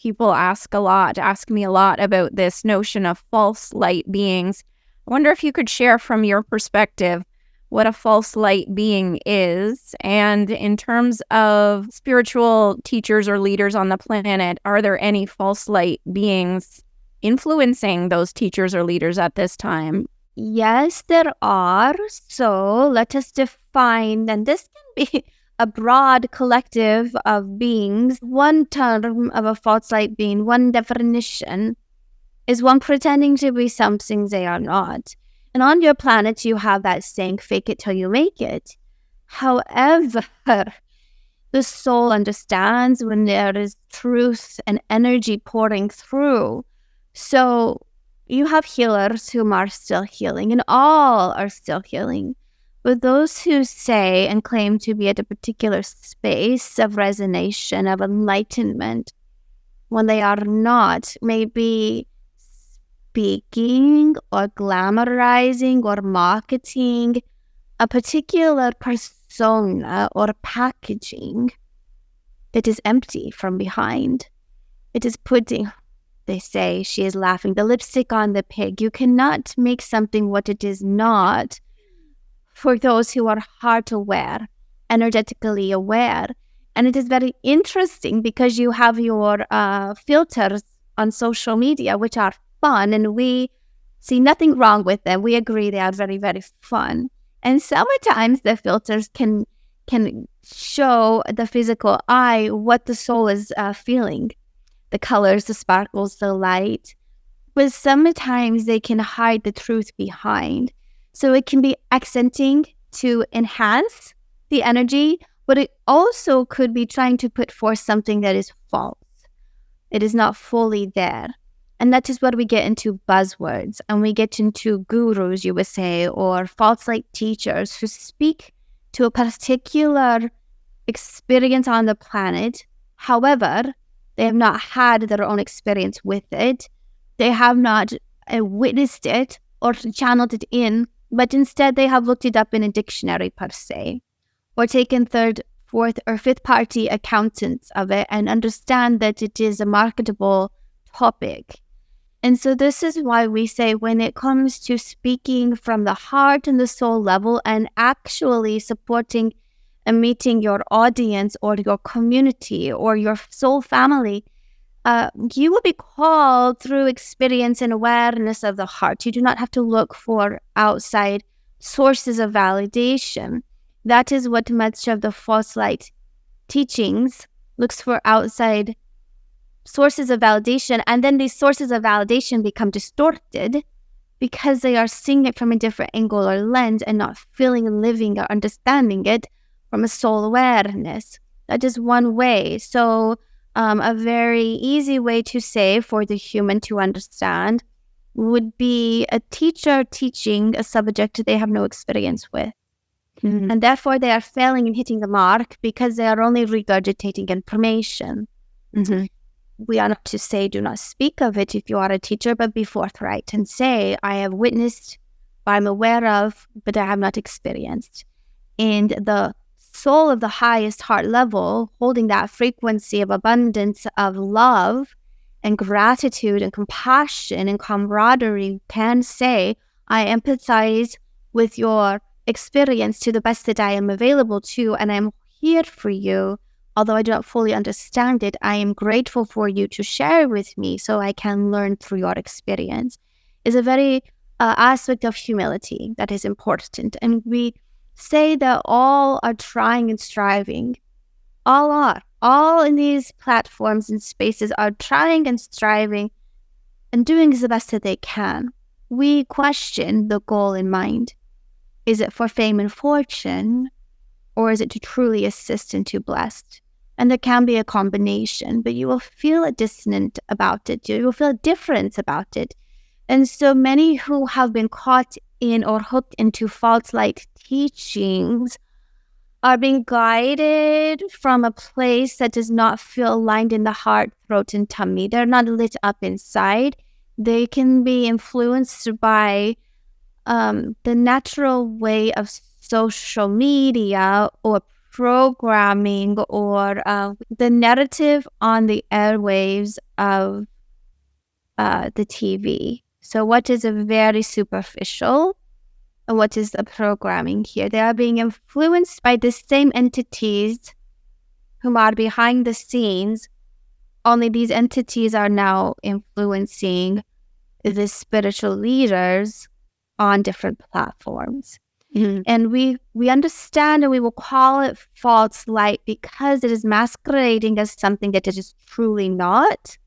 people ask me a lot about this notion of false light beings. I wonder if you could share from your perspective what a false light being is. And in terms of spiritual teachers or leaders on the planet, are there any false light beings influencing those teachers or leaders at this time? Yes, there are. So let us define, and this can be a broad collective of beings. One term of a false light being, one definition, is one pretending to be something they are not. And on your planet, you have that saying, fake it till you make it. However, the soul understands when there is truth and energy pouring through. So you have healers whom are still healing, and all are still healing. But those who say and claim to be at a particular space of resonation, of enlightenment, when they are not, may be speaking or glamorizing or marketing a particular persona or packaging that is empty from behind. It is putting, they say, she is laughing, the lipstick on the pig. You cannot make something what it is not for those who are heart aware, energetically aware. And it is very interesting because you have your filters on social media, which are fun, and we see nothing wrong with them. We agree they are very, very fun. And sometimes the filters can show the physical eye what the soul is feeling. The colors, the sparkles, the light. But sometimes they can hide the truth behind. So it can be accenting to enhance the energy, but it also could be trying to put forth something that is false. It is not fully there. And that is what we get into buzzwords, and we get into gurus, you would say, or false light teachers who speak to a particular experience on the planet. However, they have not had their own experience with it. They have not witnessed it or channeled it in, but instead they have looked it up in a dictionary per se, or taken third, fourth, or fifth party accountants of it and understand that it is a marketable topic. And so this is why we say when it comes to speaking from the heart and the soul level and actually supporting and meeting your audience or your community or your soul family, you will be called through experience and awareness of the heart. You do not have to look for outside sources of validation. That is what much of the false light teachings looks for, outside sources of validation. And then these sources of validation become distorted because they are seeing it from a different angle or lens and not feeling and living or understanding it from a soul awareness. That is one way. So a very easy way to say for the human to understand would be a teacher teaching a subject they have no experience with. Mm-hmm. And therefore they are failing in hitting the mark because they are only regurgitating information. Mm-hmm. We are not to say do not speak of it if you are a teacher, but be forthright and say, I have witnessed, I'm aware of, but I have not experienced. And the soul of the highest heart level, holding that frequency of abundance of love and gratitude and compassion and camaraderie, can say, I empathize with your experience to the best that I am available to, and I'm here for you. Although I do not fully understand it, I am grateful for you to share with me so I can learn through your experience. Is a very aspect of humility that is important. And we say that all are trying and striving. All are. All in these platforms and spaces are trying and striving and doing the best that they can. We question the goal in mind. Is it for fame and fortune, or is it to truly assist and to bless? And there can be a combination, but you will feel a dissonance about it. You will feel a difference about it. And so many who have been caught in or hooked into false light teachings are being guided from a place that does not feel aligned in the heart, throat, and tummy. They're not lit up inside. They can be influenced by the natural way of social media or programming or the narrative on the airwaves of the TV. So what is a very superficial and what is the programming here? They are being influenced by the same entities whom are behind the scenes, only these entities are now influencing the spiritual leaders on different platforms. Mm-hmm. And we understand and we will call it false light because it is masquerading as something that it is truly not.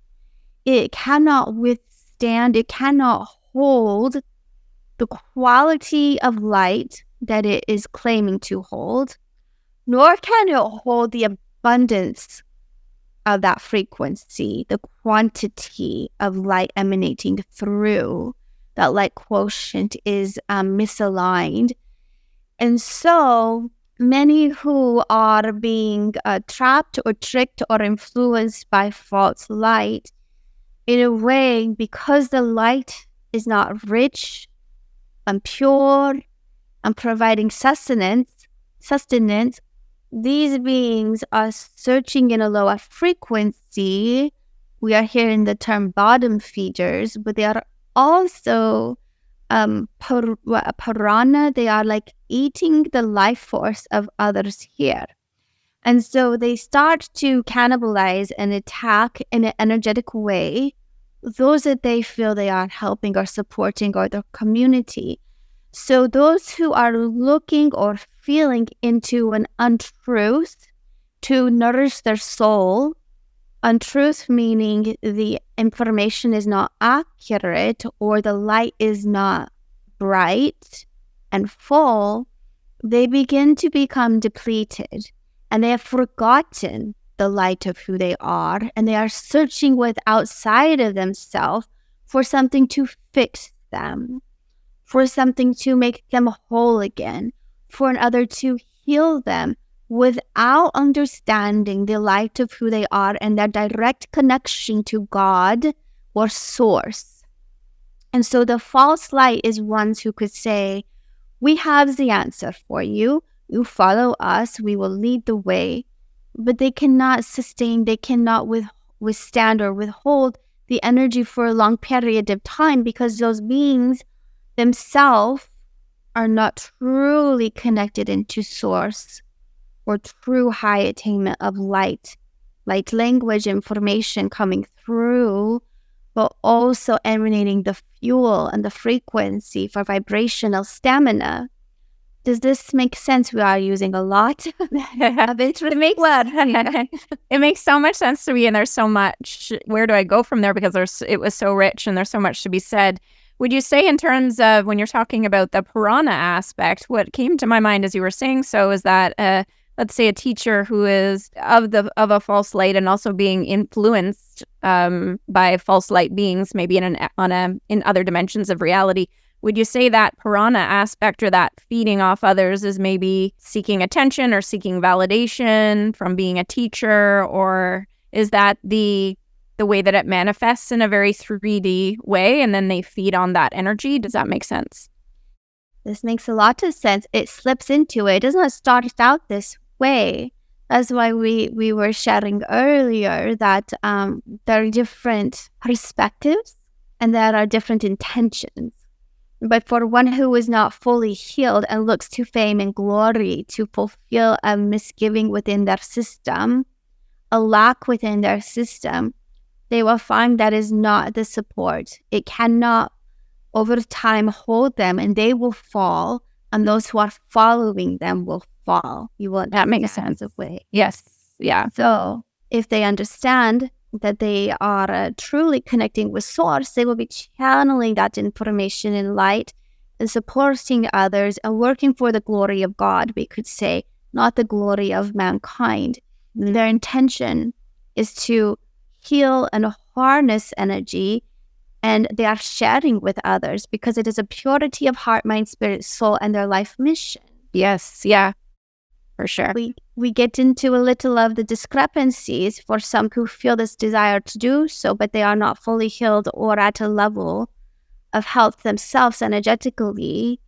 It cannot withstand, it cannot hold the quality of light that it is claiming to hold, nor can it hold the abundance of that frequency, the quantity of light emanating through. That light quotient is misaligned. And so many who are being trapped or tricked or influenced by false light, in a way, because the light is not rich and pure and providing sustenance, these beings are searching in a lower frequency. We are hearing the term bottom feeders, but they are also piranha. They are like eating the life force of others here. And so they start to cannibalize and attack in an energetic way those that they feel they are helping or supporting or the community. So those who are looking or feeling into an untruth to nourish their soul, untruth meaning the information is not accurate or the light is not bright and full, they begin to become depleted and they have forgotten the light of who they are, and they are searching with outside of themselves for something to fix them, for something to make them whole again, for another to heal them without understanding the light of who they are and their direct connection to God or source. And so the false light is ones who could say, we have the answer for you. You follow us. We will lead the way. But they cannot sustain, they cannot withstand or withhold the energy for a long period of time because those beings themselves are not truly connected into source or true high attainment of light language information coming through, but also emanating the fuel and the frequency for vibrational stamina. Does this make sense? We are using a lot of it. It makes so much sense to me, and there's so much. Where do I go from there? Because it was so rich, and there's so much to be said. Would you say, in terms of when you're talking about the piranha aspect, what came to my mind as you were saying so is that, let's say, a teacher who is of a false light and also being influenced by false light beings, maybe in other dimensions of reality. Would you say that piranha aspect or that feeding off others is maybe seeking attention or seeking validation from being a teacher? Or is that the way that it manifests in a very 3D way and then they feed on that energy? Does that make sense? This makes a lot of sense. It slips into it. It doesn't start out this way. That's why we were sharing earlier that there are different perspectives and there are different intentions. But for one who is not fully healed and looks to fame and glory to fulfill a misgiving within their system, a lack within their system, they will find that is not the support. It cannot over time hold them and they will fall, and those who are following them will fall. You will that makes sense. Way. Yes. Yeah. So if they understand that they are truly connecting with source, they will be channeling that information in light and supporting others and working for the glory of God, we could say, not the glory of mankind. Their intention is to heal and harness energy, and they are sharing with others because it is a purity of heart, mind, spirit, soul, and their life mission. Yes. Yeah. For sure. We get into a little of the discrepancies for some who feel this desire to do so, but they are not fully healed or at a level of health themselves energetically.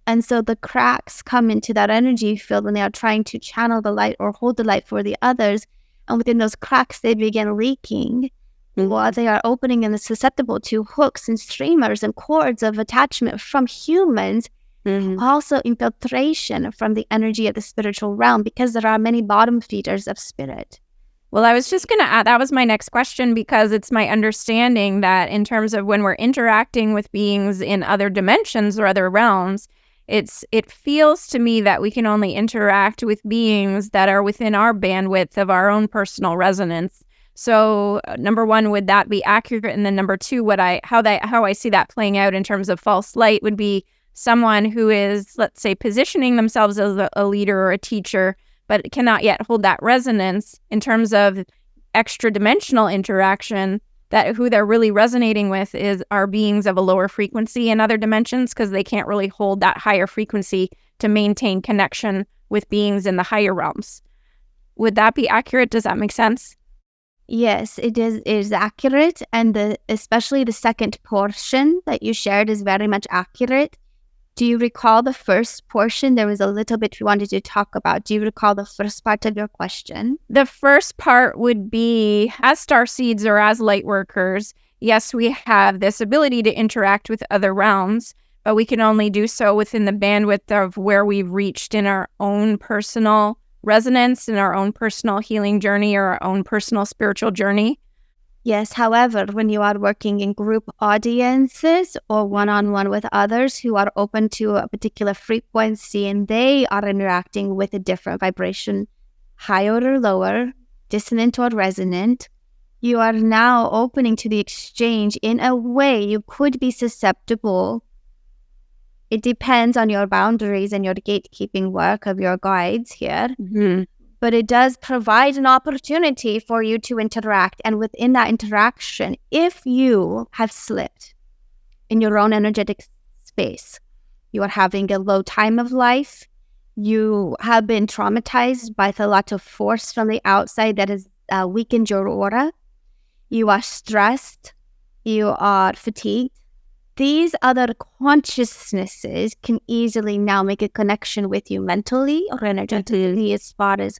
And so the cracks come into that energy field when they are trying to channel the light or hold the light for the others. And within those cracks, they begin leaking while they are opening and susceptible to hooks and streamers and cords of attachment from humans. Also infiltration from the energy of the spiritual realm, because there are many bottom feeders of spirit. Well, I was just going to add, that was my next question, because it's my understanding that in terms of when we're interacting with beings in other dimensions or other realms, it feels to me that we can only interact with beings that are within our bandwidth of our own personal resonance. So number one, would that be accurate? And then number two, how I see that playing out in terms of false light would be someone who is, let's say, positioning themselves as a leader or a teacher, but cannot yet hold that resonance in terms of extra dimensional interaction, that who they're really resonating with are beings of a lower frequency in other dimensions, because they can't really hold that higher frequency to maintain connection with beings in the higher realms. Would that be accurate? Does that make sense? Yes, it is accurate. And especially the second portion that you shared is very much accurate. Do you recall the first portion? There was a little bit we wanted to talk about. Do you recall the first part of your question? The first part would be, as Starseeds or as Lightworkers, yes, we have this ability to interact with other realms, but we can only do so within the bandwidth of where we've reached in our own personal resonance, in our own personal healing journey, or our own personal spiritual journey. Yes, however, when you are working in group audiences or one-on-one with others who are open to a particular frequency and they are interacting with a different vibration, higher or lower, dissonant or resonant, you are now opening to the exchange in a way you could be susceptible. It depends on your boundaries and your gatekeeping work of your guides here. But it does provide an opportunity for you to interact. And within that interaction, if you have slipped in your own energetic space, you are having a low time of life, you have been traumatized by a lot of force from the outside that has weakened your aura, you are stressed, you are fatigued, these other consciousnesses can easily now make a connection with you mentally or energetically as far as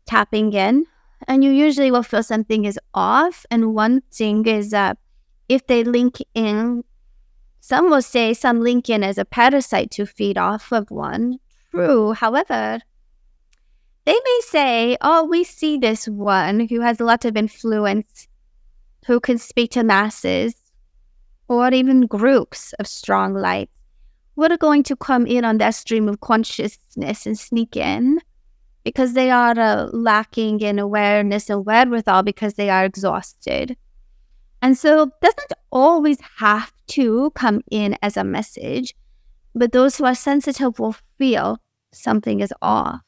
tapping in, and you usually will feel something is off. And one thing is if they link in, some will say some link in as a parasite to feed off of one. True. However, they may say, oh, we see this one who has a lot of influence, who can speak to masses or even groups of strong light. We're going to come in on that stream of consciousness and sneak in, because they are lacking in awareness and wherewithal, because they are exhausted. And so it doesn't always have to come in as a message, but those who are sensitive will feel something is off.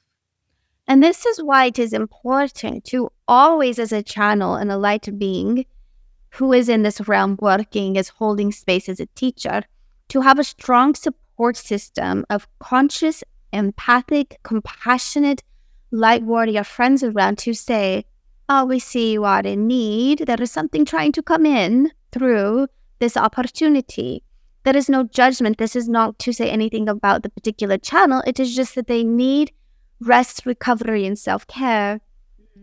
And this is why it is important to always, as a channel and a light being who is in this realm working as holding space as a teacher, to have a strong support system of conscious, empathic, compassionate, light warrior friends around to say, oh, we see you are in need. There is something trying to come in through this opportunity. There is no judgment. This is not to say anything about the particular channel. It is just that they need rest, recovery, and self-care,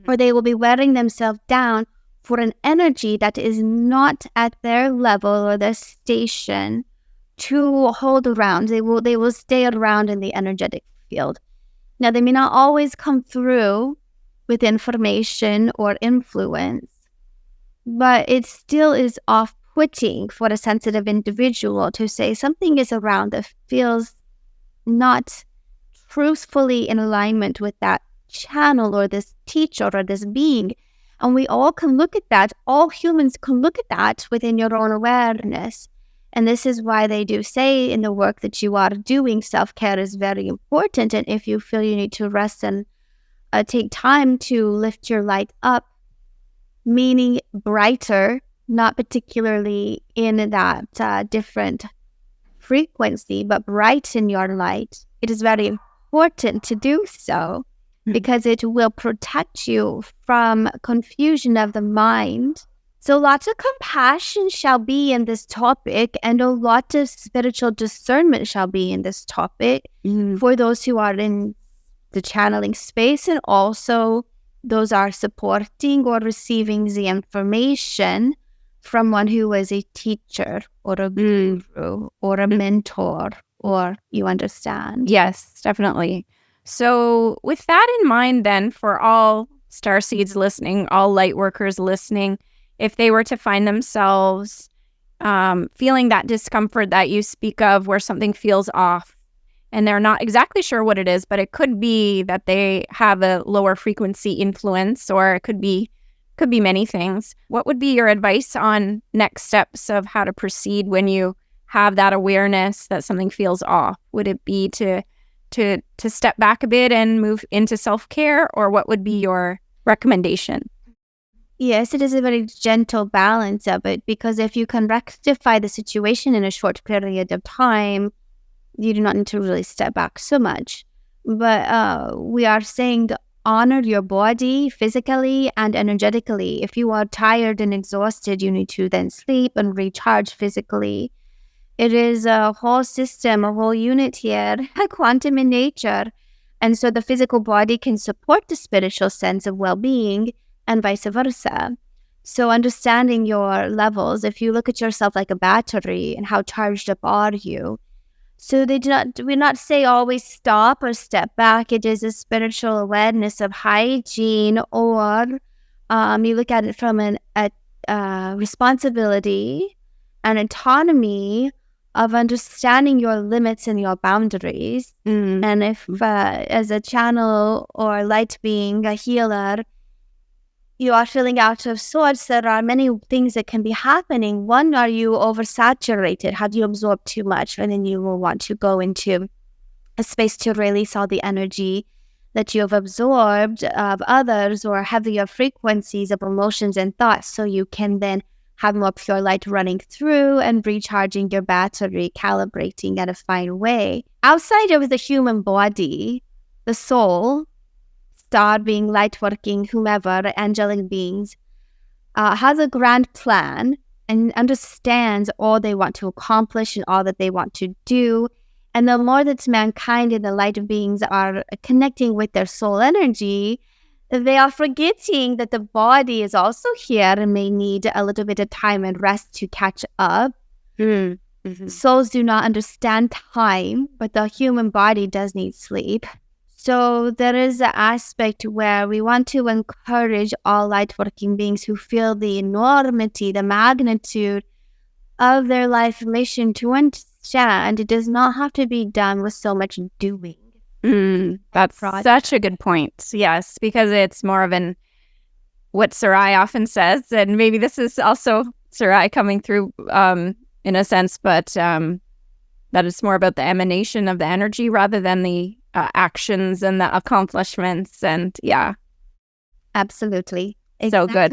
or they will be wearing themselves down for an energy that is not at their level or their station to hold around. They will stay around in the energetic field. Now, they may not always come through with information or influence, but it still is off-putting for a sensitive individual to say something is around that feels not truthfully in alignment with that channel or this teacher or this being. And we all can look at that. All humans can look at that within your own awareness. And this is why they do say in the work that you are doing, self-care is very important. And if you feel you need to rest and take time to lift your light up, meaning brighter, not particularly in that different frequency, but bright in your light, it is very important to do so, because it will protect you from confusion of the mind, So lots of compassion shall be in this topic, and a lot of spiritual discernment shall be in this topic for those who are in the channeling space, and also those are supporting or receiving the information from one who is a teacher or a guru or a mentor, or you understand. Yes, definitely. So with that in mind then, for all Starseeds listening, all Lightworkers listening, if they were to find themselves feeling that discomfort that you speak of, where something feels off and they're not exactly sure what it is, but it could be that they have a lower frequency influence, or it could be many things. What would be your advice on next steps of how to proceed when you have that awareness that something feels off? Would it be to step back a bit and move into self-care, or what would be your recommendation? Yes, it is a very gentle balance of it, because if you can rectify the situation in a short period of time, you do not need to really step back so much. But we are saying to honor your body physically and energetically. If you are tired and exhausted, you need to then sleep and recharge physically. It is a whole system, a whole unit here, a quantum in nature. And so the physical body can support the spiritual sense of well-being, and vice versa. So understanding your levels, if you look at yourself like a battery and how charged up are you, so we not say always stop or step back. It is a spiritual awareness of hygiene, or you look at it from a responsibility and autonomy of understanding your limits and your boundaries. And if as a channel or light being, a healer, you are feeling out of sorts, there are many things that can be happening. One, are you oversaturated? Have you absorbed too much? And then you will want to go into a space to release all the energy that you have absorbed of others, or heavier frequencies of emotions and thoughts, so you can then have more pure light running through and recharging your battery, calibrating in a fine way. Outside of the human body, the soul, star being, light working, whomever, angelic beings, has a grand plan and understands all they want to accomplish and all that they want to do. And the more that mankind and the light beings are connecting with their soul energy, they are forgetting that the body is also here and may need a little bit of time and rest to catch up. Souls do not understand time, but the human body does need sleep. So there is an aspect where we want to encourage all light-working beings who feel the enormity, the magnitude of their life mission, to understand it does not have to be done with so much doing. That's such a good point. Yes, because it's more of what Sarai often says, and maybe this is also Sarai coming through in a sense, but that it's more about the emanation of the energy rather than the actions and the accomplishments. And yeah, absolutely, so good.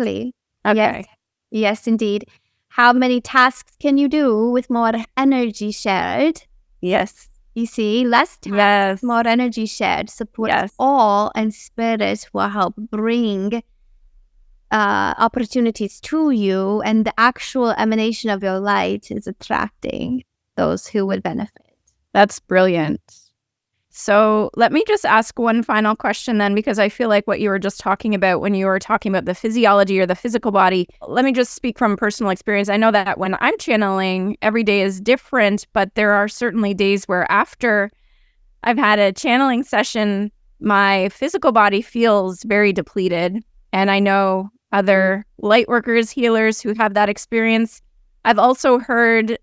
Okay. Yes, indeed. How many tasks can you do with more energy shared? Yes. You see, less tasks, more energy shared supports all, and spirit will help bring opportunities to you, and the actual emanation of your light is attracting those who would benefit. That's brilliant. So let me just ask one final question then, because I feel like what you were just talking about when you were talking about the physiology or the physical body, let me just speak from personal experience. I know that when I'm channeling, every day is different, but there are certainly days where after I've had a channeling session, my physical body feels very depleted. And I know other light workers, healers who have that experience. I've also heard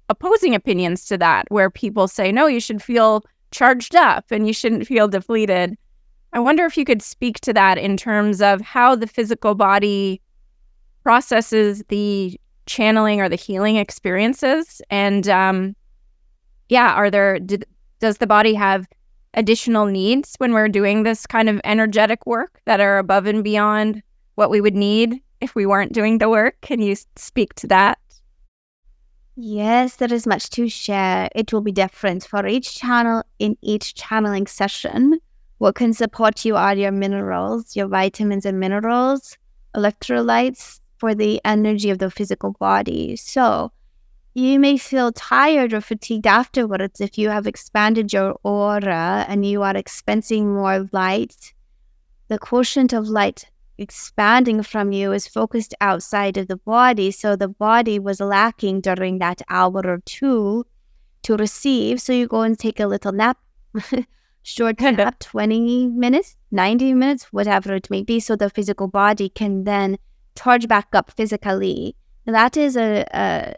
opposing opinions to that, where people say, no, you should feel charged up and you shouldn't feel depleted. I wonder if you could speak to that in terms of how the physical body processes the channeling or the healing experiences. And does the body have additional needs when we're doing this kind of energetic work that are above and beyond what we would need if we weren't doing the work? Can you speak to that? Yes, there is much to share. It will be different for each channel in each channeling session. What can support you are your minerals, your vitamins and minerals, electrolytes, for the energy of the physical body. So you may feel tired or fatigued afterwards if you have expanded your aura and you are expensing more light. The quotient of light expanding from you is focused outside of the body. So the body was lacking during that hour or two to receive. So you go and take a little nap, short nap, 20 minutes, 90 minutes, whatever it may be. So the physical body can then charge back up physically. That is a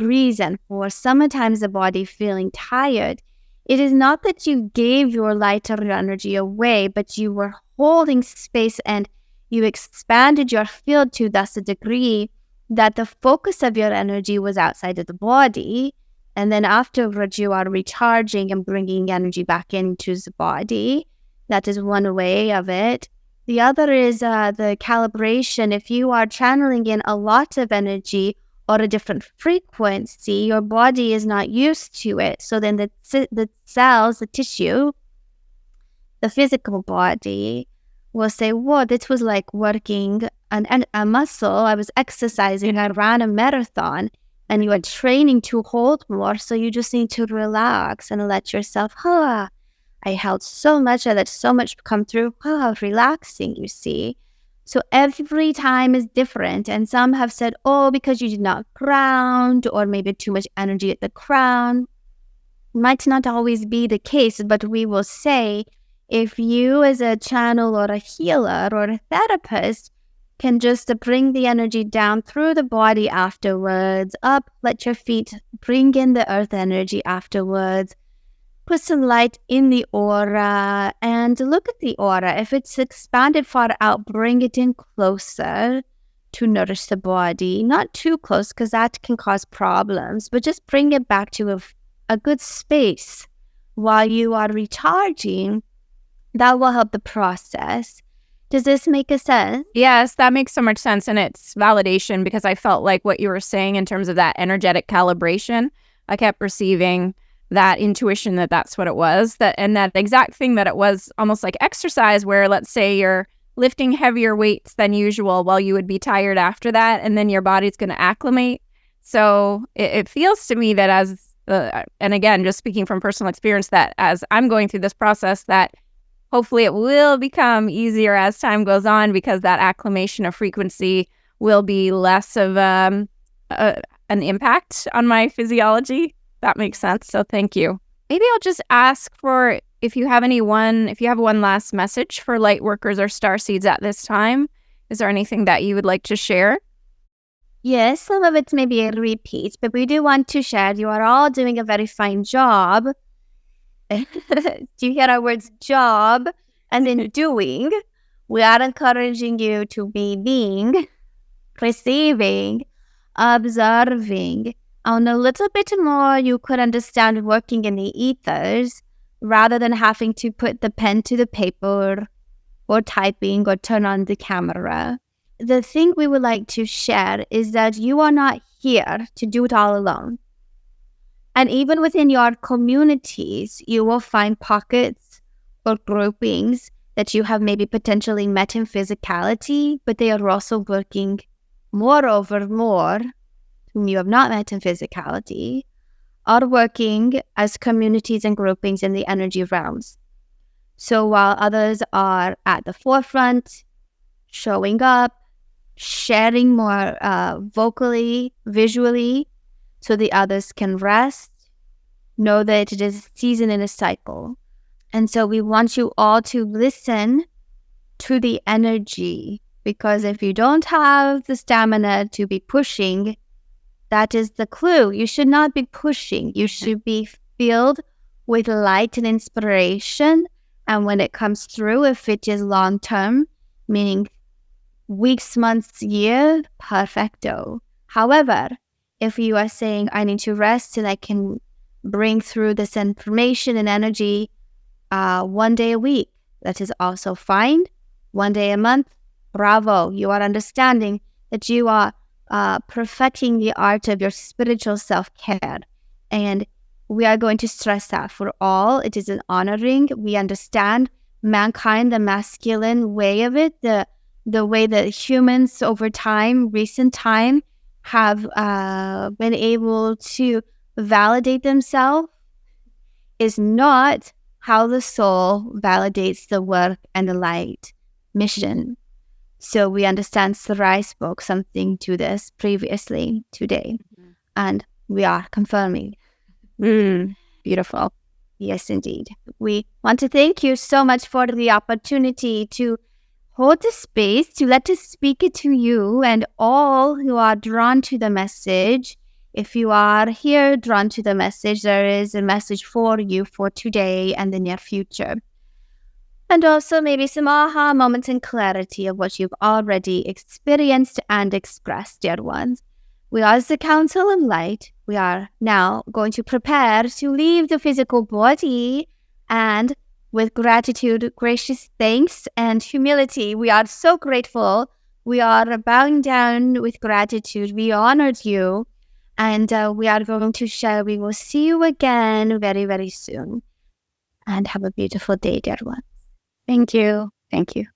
reason for sometimes the body feeling tired. It is not that you gave your lighter energy away, but you were holding space and you expanded your field to thus a degree that the focus of your energy was outside of the body. And then afterwards, you are recharging and bringing energy back into the body. That is one way of it. The other is the calibration. If you are channeling in a lot of energy or a different frequency, your body is not used to it. So then the cells, the tissue, the physical body will say, whoa, this was like working a muscle. I was exercising. I ran a marathon. And you are training to hold more, so you just need to relax and let yourself, I held so much, I let so much come through, relaxing, you see. So every time is different, and some have said, because you did not ground, or maybe too much energy at the crown. Might not always be the case, but we will say, if you as a channel or a healer or a therapist can just bring the energy down through the body afterwards, up, let your feet bring in the earth energy afterwards, put some light in the aura, and look at the aura. If it's expanded far out, bring it in closer to nourish the body. Not too close, because that can cause problems, but just bring it back to a good space while you are recharging. That will help the process. Does this make a sense? Yes, that makes so much sense. And it's validation, because I felt like what you were saying in terms of that energetic calibration, I kept receiving that intuition that that's what it was. And that exact thing that it was almost like exercise, where let's say you're lifting heavier weights than usual, well, you would be tired after that, and then your body's going to acclimate. So it feels to me that and again, just speaking from personal experience, that as I'm going through this process, that hopefully it will become easier as time goes on, because that acclimation of frequency will be less of an impact on my physiology. That makes sense. So thank you. Maybe I'll just ask for if you have one last message for Lightworkers or Starseeds at this time. Is there anything that you would like to share? Yes, some of it may be a repeat, but we do want to share. You are all doing a very fine job. Do you hear our words job and then doing? We are encouraging you to be being, receiving, observing. And a little bit more you could understand working in the ethers rather than having to put the pen to the paper or typing or turn on the camera. The thing we would like to share is that you are not here to do it all alone. And even within your communities, you will find pockets or groupings that you have maybe potentially met in physicality, but they are also working more whom you have not met in physicality, are working as communities and groupings in the energy realms. So while others are at the forefront, showing up, sharing more vocally, visually, so the others can rest, know that it is a season in a cycle. And so we want you all to listen to the energy, because if you don't have the stamina to be pushing, that is the clue. You should not be pushing. You should be filled with light and inspiration. And when it comes through, if it is long-term, meaning weeks, months, year, perfecto. However, if you are saying, I need to rest and I can bring through this information and energy 1 day a week, that is also fine. 1 day a month, bravo. You are understanding that you are perfecting the art of your spiritual self-care. And we are going to stress that for all. It is an honoring. We understand mankind, the masculine way of it, the the way that humans over time, recent time, have been able to validate themselves is not how the soul validates the work and the light mission. So we understand Sarai spoke something to this previously today, and we are confirming. Beautiful. Yes, indeed. We want to thank you so much for the opportunity to hold the space, to let us speak it to you and all who are drawn to the message. If you are here drawn to the message, there is a message for you for today and the near future. And also maybe some aha moments and clarity of what you've already experienced and expressed, dear ones. We are the Council of Light. We are now going to prepare to leave the physical body, and with gratitude, gracious thanks, and humility, we are so grateful. We are bowing down with gratitude. We honored you, and we are going to share. We will see you again very, very soon. And have a beautiful day, dear one. Thank you. Thank you.